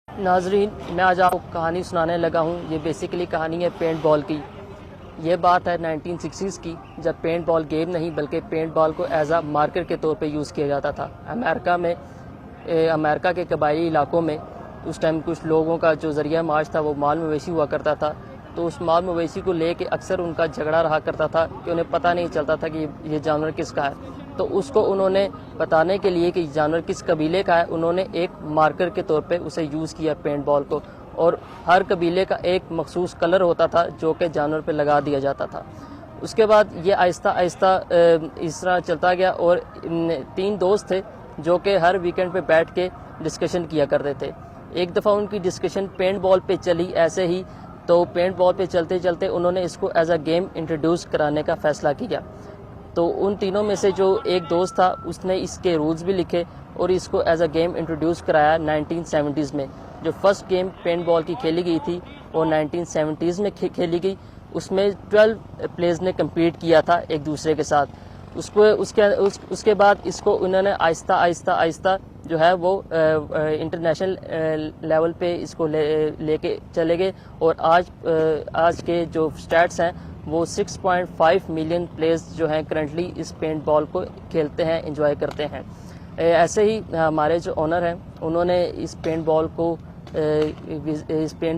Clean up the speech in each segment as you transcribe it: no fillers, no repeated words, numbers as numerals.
नाजरीन, मैं आज आपको कहानी सुनाने लगा हूँ। ये बेसिकली कहानी है पेंट बॉल की। ये बात है 1960s की, जब पेंट बॉल गेम नहीं बल्कि पेंट बॉल को एज आ मार्कर के तौर पे यूज़ किया जाता था। अमेरिका के कबायली इलाकों में उस टाइम कुछ लोगों का जो ज़रिया मार्च था वो माल मवेशी हुआ करता था। तो उस माल मवेशी को लेके अक्सर उनका झगड़ा रहा करता था कि उन्हें पता नहीं चलता था कि ये जानवर किसका है। तो उसको उन्होंने बताने के लिए कि जानवर किस कबीले का है, उन्होंने एक मार्कर के तौर पे उसे यूज़ किया पेंट बॉल को। और हर कबीले का एक मखसूस कलर होता था जो कि जानवर पे लगा दिया जाता था। उसके बाद ये आहिस्ता आहिस्ता इस तरह चलता गया और 3 दोस्त थे जो कि हर वीकेंड पे बैठ के डिस्कशन किया करते थे। एक दफ़ा उनकी डिस्कशन पेंट बॉल पे चली ऐसे ही, तो पेंट बॉल पे चलते चलते उन्होंने इसको एज अ गेम इंट्रोड्यूस कराने का फ़ैसला किया। तो उन तीनों में से जो एक दोस्त था उसने इसके रूल्स भी लिखे और इसको एज अ गेम इंट्रोड्यूस कराया 1970s में। जो फर्स्ट गेम पेंट बॉल की खेली गई थी वो 1970s में खेली गई। उसमें 12 प्लेयर्स ने कम्पीट किया था एक दूसरे के साथ। उसके बाद इसको उन्होंने आहिस्ता आहिस्ता जो है वो इंटरनेशनल लेवल पे इसको लेके चले गए। और आज के जो स्टैट्स हैं वो 6.5 मिलियन प्लेयर्स जो हैं करंटली इस पेंट बॉल को खेलते हैं, एंजॉय करते हैं। ऐसे ही हमारे जो ओनर हैं उन्होंने इस पेंट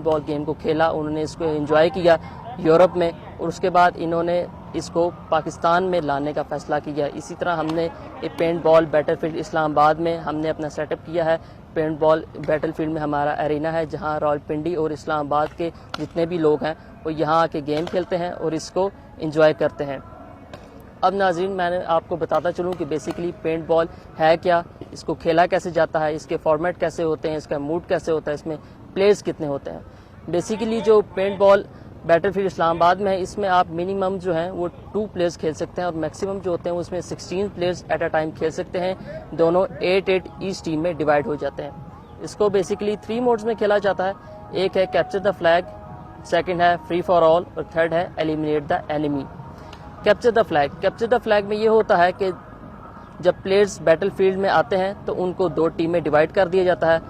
बॉल गेम को खेला, उन्होंने इसको एंजॉय किया यूरोप में, और उसके बाद इन्होंने इसको पाकिस्तान में लाने का फ़ैसला किया। इसी तरह हमने ये पेंट बॉल बैटलफील्ड इस्लामाबाद में हमने अपना सेटअप किया है। पेंट बॉल बैटलफील्ड में हमारा एरिना है जहां रावलपिंडी और इस्लामाबाद के जितने भी लोग हैं वो यहाँ आके गेम खेलते हैं और इसको एंजॉय करते हैं। अब नाज़रीन, मैंने आपको बताता चलूँ कि बेसिकली पेंट बॉल है क्या, इसको खेला कैसे जाता है, इसके फॉर्मेट कैसे होते हैं, इसका मूड कैसे होता है, इसमें प्लेयर्स कितने होते हैं। बेसिकली जो पेंट बॉल बैटलफील्ड इस्लामाबाद में है इसमें आप मिनिमम जो हैं वो 2 प्लेयर्स खेल सकते हैं और मैक्सिमम जो होते हैं उसमें 16 प्लेयर्स एट अ टाइम खेल सकते हैं। दोनों 8-8 ईच टीम में डिवाइड हो जाते हैं। इसको बेसिकली 3 मोड्स में खेला जाता है। एक है कैप्चर द फ्लैग, सेकंड है फ्री फॉर ऑल और थर्ड है eliminate the enemy. Capture the flag में ये होता है कि जब प्लेयर्स बैटलफील्ड में आते हैं तो उनको 2 टीम में डिवाइड कर दिया जाता है।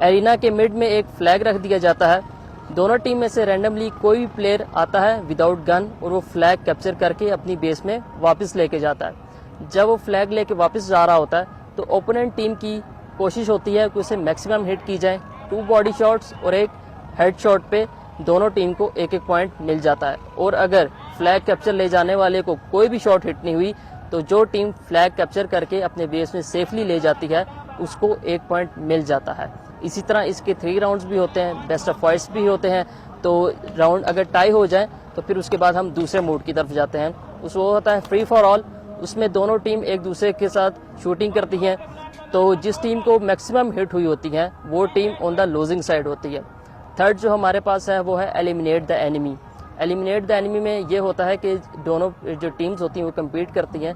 एरिना के मिड में एक फ्लैग रख दिया जाता है। दोनों टीम में से रैंडमली कोई भी प्लेयर आता है विदाउट गन और वो फ्लैग कैप्चर करके अपनी बेस में वापस लेके जाता है। जब वो फ्लैग लेके वापस जा रहा होता है तो ओपोनेंट टीम की कोशिश होती है कि उसे मैक्सिमम हिट की जाए। 2 बॉडी शॉट्स और एक हेड शॉट पे दोनों टीम को 1-1 पॉइंट मिल जाता है। और अगर फ्लैग कैप्चर ले जाने वाले को कोई भी शॉट हिट नहीं हुई तो जो टीम फ्लैग कैप्चर करके अपने बेस में सेफली ले जाती है उसको 1 पॉइंट मिल जाता है। इसी तरह इसके 3 राउंड्स भी होते हैं, बेस्ट ऑफ 5 भी होते हैं। तो राउंड अगर टाई हो जाए तो फिर उसके बाद हम दूसरे मोड की तरफ जाते हैं। वो होता है फ्री फॉर ऑल। उसमें दोनों टीम एक दूसरे के साथ शूटिंग करती हैं। तो जिस टीम को मैक्सिमम हिट हुई होती है वो team on the losing side होती है। थर्ड जो हमारे पास है वो है eliminate the enemy. Eliminate the enemy में ये होता है कि दोनों जो टीम्स होती हैं वो कम्पीट करती हैं।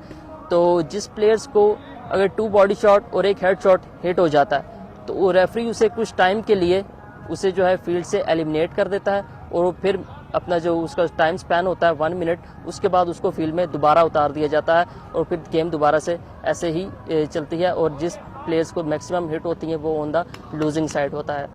तो जिस प्लेयर्स को अगर 2 बॉडी शॉट और एक हेड शॉट हिट हो जाता है तो वो रेफरी उसे कुछ टाइम के लिए उसे जो है फील्ड से एलिमिनेट कर देता है और फिर अपना जो उसका टाइम स्पैन होता है 1 मिनट, उसके बाद उसको फील्ड में दोबारा उतार दिया जाता है और फिर गेम दोबारा से ऐसे ही चलती है। और जिस प्लेयर्स को मैक्सिमम हिट होती है वो ऑन द लूजिंग साइड होता है।